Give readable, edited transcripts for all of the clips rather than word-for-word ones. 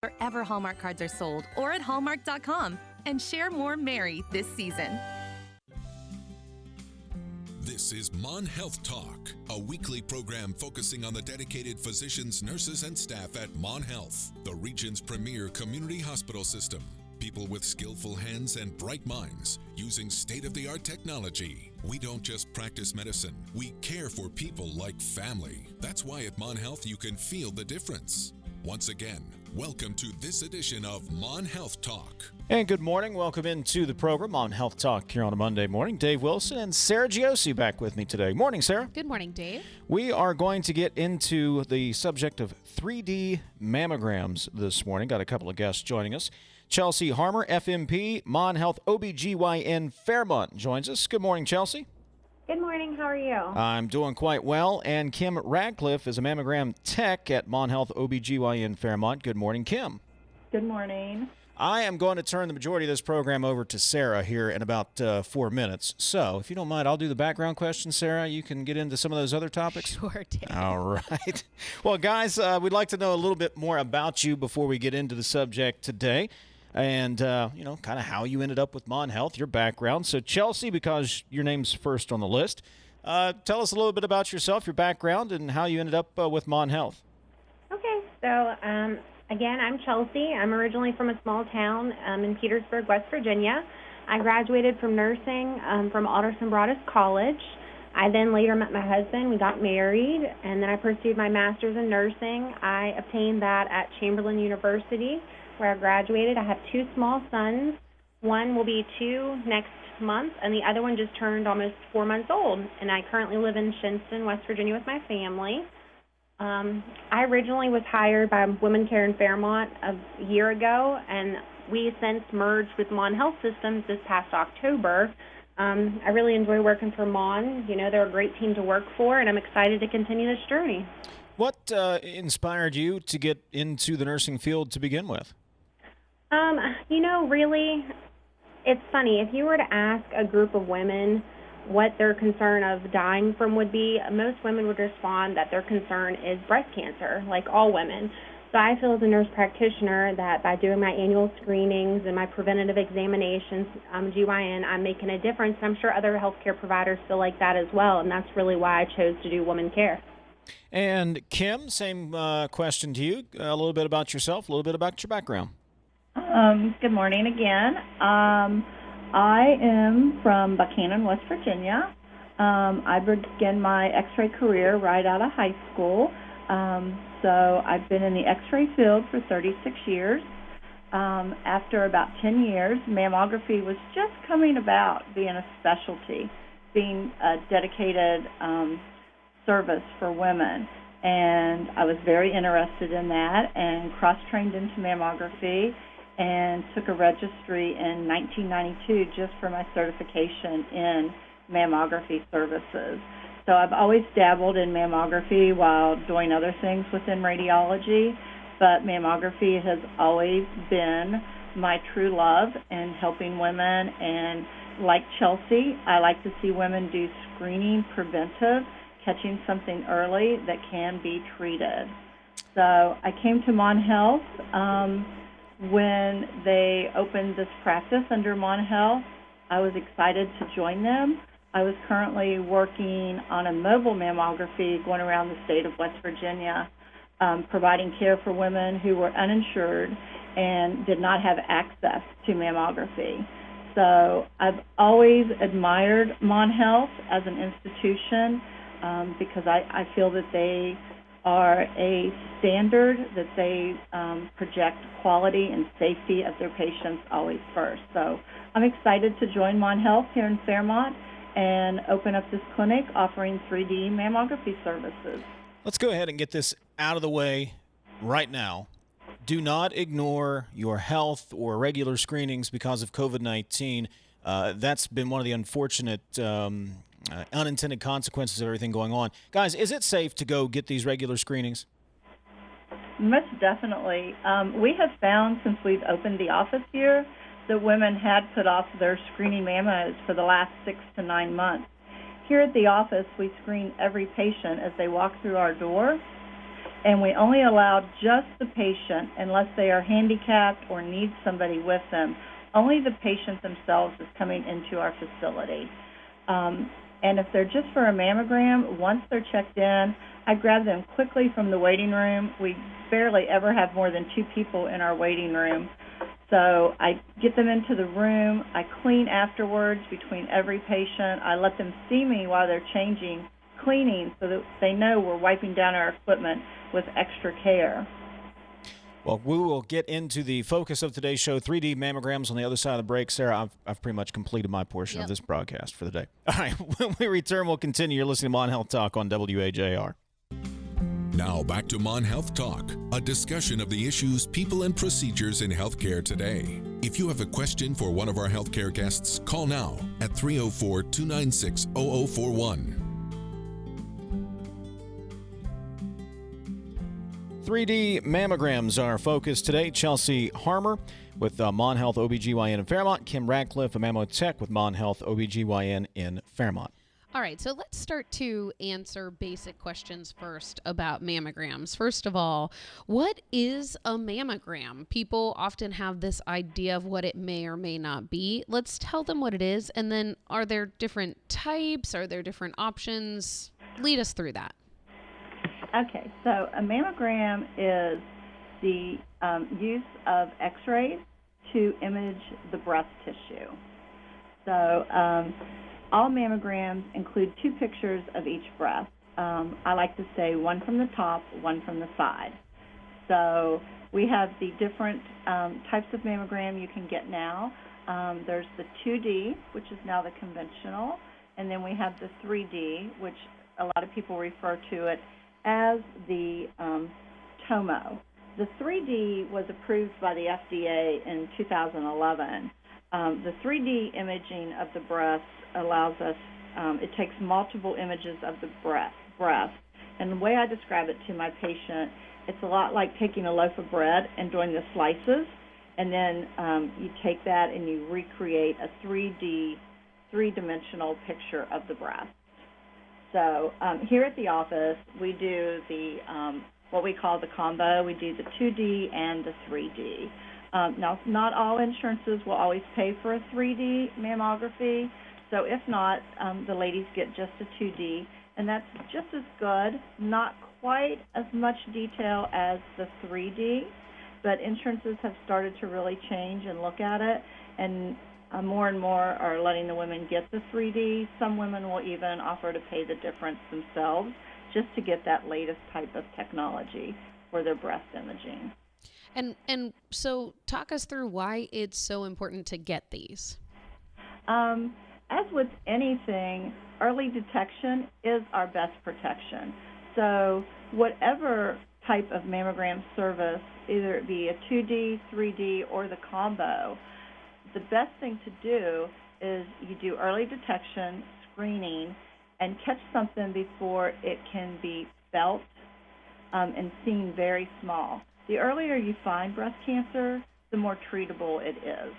wherever Hallmark cards are sold or at Hallmark.com. And share more merry this season. This is Mon Health Talk, a weekly program focusing on the dedicated physicians, nurses, and staff at Mon Health, the region's premier community hospital system. People with skillful hands and bright minds using state-of-the-art technology. We don't just practice medicine, we care for people like family. That's why at Mon Health you can feel the difference. Once again, welcome to this edition of Mon Health Talk. And good morning. Welcome into the program on Health Talk here on a Monday morning. Dave Wilson and Sarah Giosi back with me today. Morning, Sarah. Good morning, Dave. We are going to get into the subject of 3D mammograms this morning. Got a couple of guests joining us. Chelsy Harmer, FMP, Mon Health OBGYN Fairmont joins us. Good morning, Chelsy. Good morning. How are you? I'm doing quite well. And Kim Radcliff is a mammogram tech at Mon Health OBGYN Fairmont. Good morning, Kim. Good morning. I am going to turn the majority of this program over to Sarah here in about 4 minutes. So if you don't mind, I'll do the background questions, Sarah. You can get into some of those other topics. Sure, Dave. All right. Well, guys, we'd like to know a little bit more about you before we get into the subject today. And, kind of how you ended up with Mon Health, your background. So, Chelsy, because your name's first on the list, tell us a little bit about yourself, your background, and how you ended up with Mon Health. Okay. So, again, I'm Chelsy. I'm originally from a small town in Petersburg, West Virginia. I graduated from nursing from Alderson Broaddus College. I then later met my husband. We got married, and then I pursued my master's in nursing. I obtained that at Chamberlain University, where I graduated. I have two small sons. One will be 2 next month, and the other one just turned almost 4 months old. And I currently live in Shinston, West Virginia with my family. I originally was hired by Women Care in Fairmont a year ago, and we since merged with Mon Health Systems this past October. I really enjoy working for Mon. You know, they're a great team to work for, and I'm excited to continue this journey. What inspired you to get into the nursing field to begin with? Really, it's funny. If you were to ask a group of women what their concern of dying from would be, most women would respond that their concern is breast cancer, like all women. So I feel as a nurse practitioner that by doing my annual screenings and my preventative examinations, GYN, I'm making a difference. I'm sure other healthcare providers feel like that as well, and that's really why I chose to do women care. And Kim, same question to you. A little bit about yourself, a little bit about your background. Good morning again. I am from Buchanan, West Virginia. I began my x-ray career right out of high school. So I've been in the x-ray field for 36 years. After about 10 years, mammography was just coming about, being a specialty, being a dedicated service for women. And I was very interested in that and cross-trained into mammography and took a registry in 1992 just for my certification in mammography services. So I've always dabbled in mammography while doing other things within radiology, but mammography has always been my true love in helping women. And like Chelsy, I like to see women do screening preventive, catching something early that can be treated. So I came to Mon Health when they opened this practice under Mon Health. I was excited to join them. I was currently working on a mobile mammography going around the state of West Virginia, providing care for women who were uninsured and did not have access to mammography. So I've always admired Mon Health as an institution because I feel that they are a standard, that they project quality and safety of their patients always first. So I'm excited to join Mon Health here in Fairmont and open up this clinic offering 3D mammography services. Let's go ahead and get this out of the way right now. Do not ignore your health or regular screenings because of COVID-19. That's been one of the unfortunate unintended consequences of everything going on. Guys, is it safe to go get these regular screenings? Most definitely. We have found since we've opened the office here that women had put off their screening mammos for the last 6 to 9 months. Here at the office, we screen every patient as they walk through our door, and we only allow just the patient, unless they are handicapped or need somebody with them. Only the patient themselves is coming into our facility. And if they're just for a mammogram, once they're checked in, I grab them quickly from the waiting room. We barely ever have more than 2 people in our waiting room. So I get them into the room. I clean afterwards between every patient. I let them see me while they're cleaning, so that they know we're wiping down our equipment with extra care. Well, we will get into the focus of today's show, 3D mammograms, on the other side of the break. Sarah, I've pretty much completed my portion of this broadcast for the day. All right, when we return, we'll continue. You're listening to Mon Health Talk on WAJR. Now back to Mon Health Talk, a discussion of the issues, people, and procedures in healthcare today. If you have a question for one of our healthcare guests, call now at 304-296-0041. 3D mammograms are our focus today. Chelsy Harmer with Mon Health OBGYN in Fairmont. Kim Radcliff, a mammo tech with Mon Health OBGYN in Fairmont. All right, so let's start to answer basic questions first about mammograms. First of all, what is a mammogram? People often have this idea of what it may or may not be. Let's tell them what it is, and then are there different types? Are there different options? Lead us through that. Okay, so a mammogram is the use of x-rays to image the breast tissue. So all mammograms include 2 pictures of each breast. I like to say one from the top, one from the side. So we have the different types of mammogram you can get now. There's the 2D, which is now the conventional, and then we have the 3D, which a lot of people refer to it as the TOMO. The 3D was approved by the FDA in 2011. The 3D imaging of the breast allows us, it takes multiple images of the breast. And the way I describe it to my patient, it's a lot like taking a loaf of bread and doing the slices, and then you take that and you recreate a 3-dimensional picture of the breast. So here at the office, we do the what we call the combo. We do the 2D and the 3D. Now, not all insurances will always pay for a 3D mammography, so if not, the ladies get just a 2D, and that's just as good, not quite as much detail as the 3D, but insurances have started to really change and look at it, and more and more are letting the women get the 3D. Some women will even offer to pay the difference themselves just to get that latest type of technology for their breast imaging. And so talk us through why it's so important to get these. As with anything, early detection is our best protection. So whatever type of mammogram service, either it be a 2D, 3D, or the combo, the best thing to do is you do early detection, screening, and catch something before it can be felt and seen very small. The earlier you find breast cancer, the more treatable it is.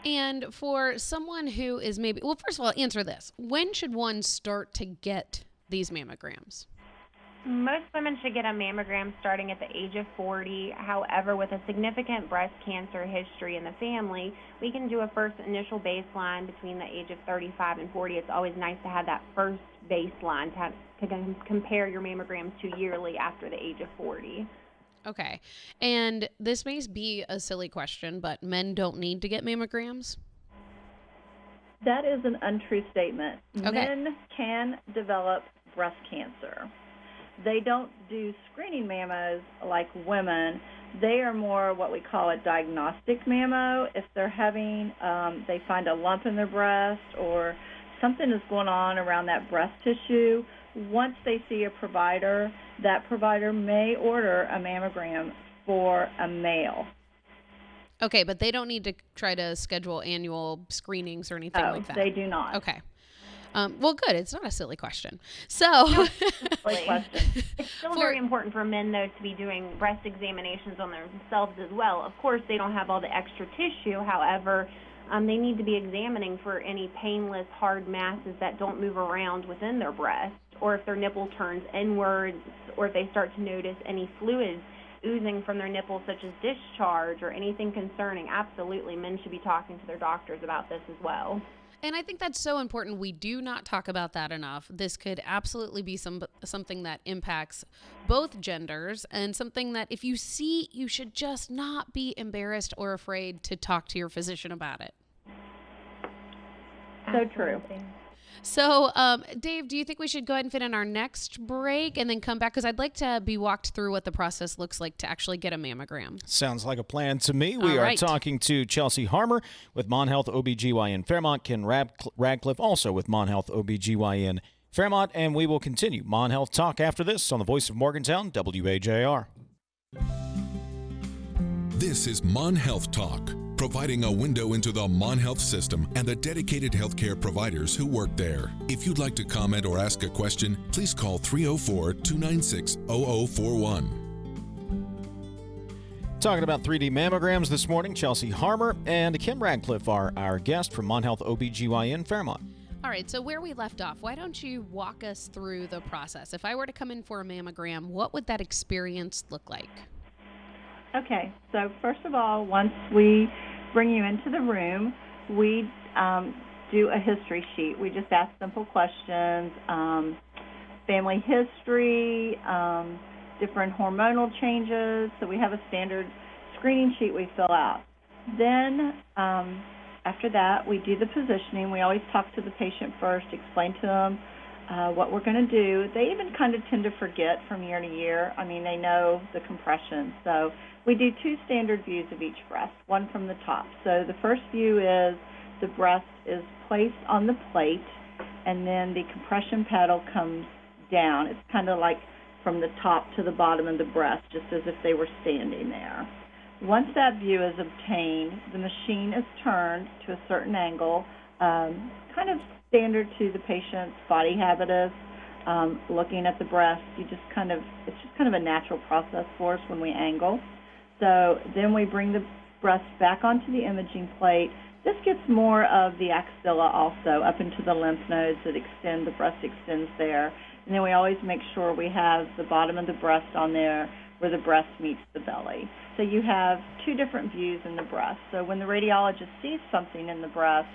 And for someone who is maybe, well, first of all, answer this. When should one start to get these mammograms? Most women should get a mammogram starting at the age of 40. However, with a significant breast cancer history in the family, we can do a first initial baseline between the age of 35 and 40. It's always nice to have that first baseline to compare your mammograms to yearly after the age of 40. Okay. And this may be a silly question, but men don't need to get mammograms? That is an untrue statement. Okay. Men can develop breast cancer. They don't do screening mammos like women. They are more what we call a diagnostic mammo. If they're having, they find a lump in their breast or something is going on around that breast tissue, once they see a provider, that provider may order a mammogram for a male. Okay, but they don't need to try to schedule annual screenings or anything like that? They do not. Okay. Well, good. It's not a silly question. So, it's still very important for men, though, to be doing breast examinations on themselves as well. Of course, they don't have all the extra tissue. However, they need to be examining for any painless, hard masses that don't move around within their breast or if their nipple turns inwards, or if they start to notice any fluids oozing from their nipples, such as discharge or anything concerning, absolutely, men should be talking to their doctors about this as well. And I think that's so important. We do not talk about that enough. This could absolutely be something that impacts both genders, and something that if you see, you should just not be embarrassed or afraid to talk to your physician about it. So true. So, Dave, do you think we should go ahead and fit in our next break and then come back? Because I'd like to be walked through what the process looks like to actually get a mammogram. Sounds like a plan to me. We All are right. talking to Chelsy Harmer with Mon Health OBGYN Fairmont, Kim Radcliff also with Mon Health OBGYN Fairmont, and we will continue Mon Health Talk after this on the voice of Morgantown, WAJR. This is Mon Health Talk, providing a window into the Mon Health system and the dedicated healthcare providers who work there. If you'd like to comment or ask a question, please call 304-296-0041. Talking about 3D mammograms this morning, Chelsy Harmer and Kim Radcliff are our guest from Mon Health OBGYN Fairmont. All right, so where we left off, why don't you walk us through the process? If I were to come in for a mammogram, what would that experience look like? Okay, so first of all, once we bring you into the room, we do a history sheet. We just ask simple questions, family history, different hormonal changes. So we have a standard screening sheet we fill out. Then after that, we do the positioning. We always talk to the patient first, explain to them what we're going to do. They even kind of tend to forget from year to year. I mean, they know the compression. So we do 2 standard views of each breast, one from the top. So the first view is the breast is placed on the plate, and then the compression paddle comes down. It's kind of like from the top to the bottom of the breast, just as if they were standing there. Once that view is obtained, the machine is turned to a certain angle, kind of standard to the patient's body habitus, looking at the breast. It's just kind of a natural process for us when we angle. So then we bring the breast back onto the imaging plate. This gets more of the axilla also, up into the lymph nodes that extend, the breast extends there. And then we always make sure we have the bottom of the breast on there where the breast meets the belly. So you have 2 different views in the breast. So when the radiologist sees something in the breast,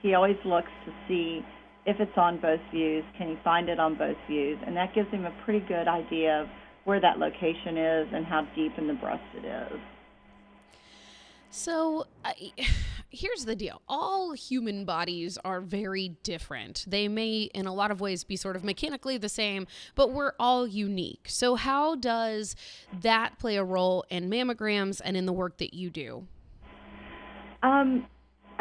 he always looks to see if it's on both views, can he find it on both views? And that gives him a pretty good idea of where that location is and how deep in the breast it is. So here's the deal. All human bodies are very different. They may, in a lot of ways, be sort of mechanically the same, but we're all unique. So how does that play a role in mammograms and in the work that you do? I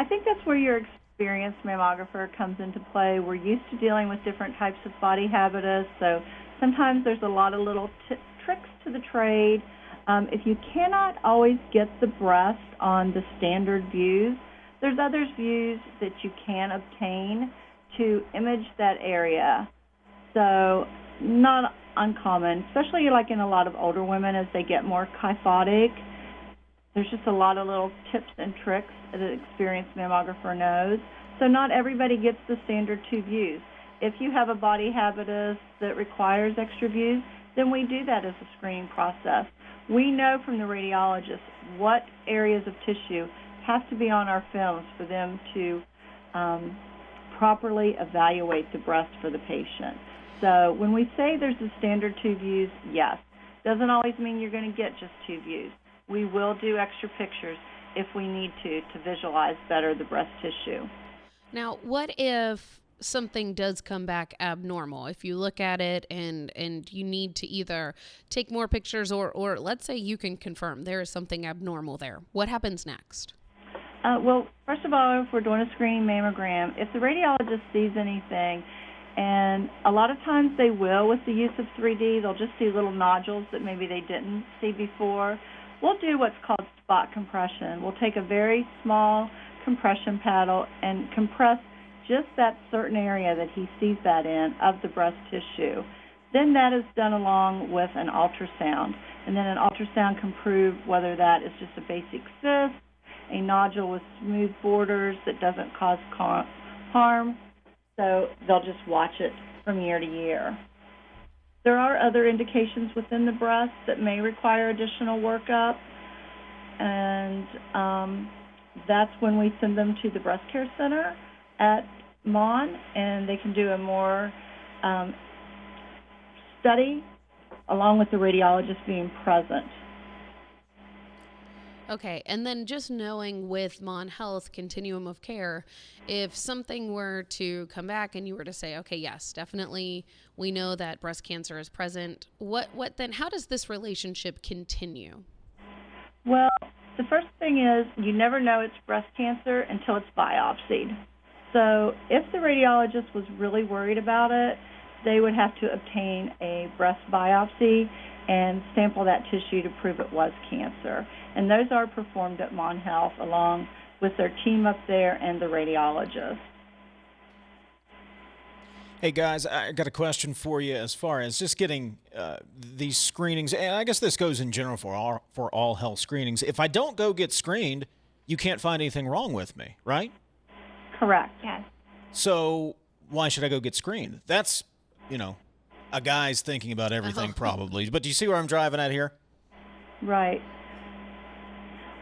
think that's where your experienced mammographer comes into play. We're used to dealing with different types of body habitus, so sometimes there's a lot of little tricks to the trade. If you cannot always get the breast on the standard views, there's other views that you can obtain to image that area. So not uncommon, especially like in a lot of older women as they get more kyphotic. There's just a lot of little tips and tricks that an experienced mammographer knows. So not everybody gets the standard 2 views. If you have a body habitus that requires extra views, then we do that as a screening process. We know from the radiologist what areas of tissue have to be on our films for them to properly evaluate the breast for the patient. So when we say there's a standard 2 views, yes. Doesn't always mean you're going to get just 2 views. We will do extra pictures if we need to visualize better the breast tissue. Now, what if something does come back abnormal? If you look at it and you need to either take more pictures or let's say you can confirm there is something abnormal there, what happens next? Well, first of all, if we're doing a screening mammogram, if the radiologist sees anything, and a lot of times they will with the use of 3D, they'll just see little nodules that maybe they didn't see before. We'll do what's called spot compression. We'll take a very small compression paddle and compress just that certain area that he sees that in of the breast tissue. Then that is done along with an ultrasound. And then an ultrasound can prove whether that is just a basic cyst, a nodule with smooth borders that doesn't cause harm. So they'll just watch it from year to year. There are other indications within the breast that may require additional workup, and that's when we send them to the breast care center at Mon, and they can do a more study along with the radiologist being present. Okay, and then just knowing with Mon Health continuum of care, if something were to come back and you were to say, okay, yes, definitely, we know that breast cancer is present, what then, how does this relationship continue? Well, the first thing is you never know it's breast cancer until it's biopsied. So if the radiologist was really worried about it, they would have to obtain a breast biopsy and sample that tissue to prove it was cancer. And those are performed at Mon Health along with their team up there and the radiologist. Hey, guys, I got a question for you as far as just getting these screenings. And I guess this goes in general for all health screenings. If I don't go get screened, you can't find anything wrong with me, right? Correct. Yes. So why should I go get screened? That's, a guy's thinking about everything probably. But do you see where I'm driving at here? Right.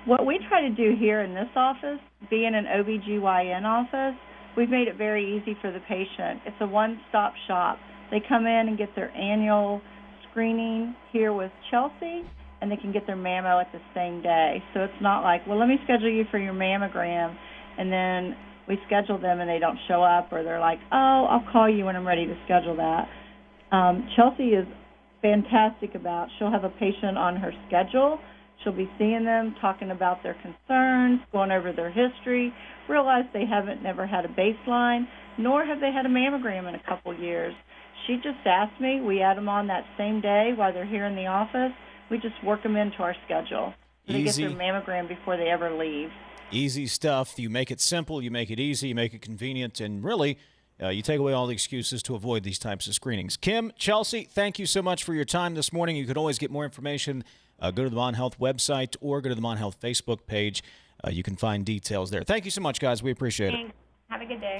What we try to do here in this office, being an OBGYN office, we've made it very easy for the patient. It's a one-stop shop. They come in and get their annual screening here with Chelsy, and they can get their mammo at the same day. So it's not like, well, let me schedule you for your mammogram, and then we schedule them and they don't show up, or they're like, oh, I'll call you when I'm ready to schedule that. Chelsy is fantastic about, she'll have a patient on her schedule. She'll be seeing them, talking about their concerns, going over their history, realize they haven't never had a baseline, nor have they had a mammogram in a couple years. She just asked me. We add them on that same day while they're here in the office. We just work them into our schedule. They get their mammogram before they ever leave. Easy stuff. You make it simple, you make it easy, you make it convenient, and really, you take away all the excuses to avoid these types of screenings. Kim, Chelsy, thank you so much for your time this morning. You could always get more information. Go to the Mon Health website or go to the Mon Health Facebook page. You can find details there. Thank you so much, guys. We appreciate it. Thanks. Have a good day.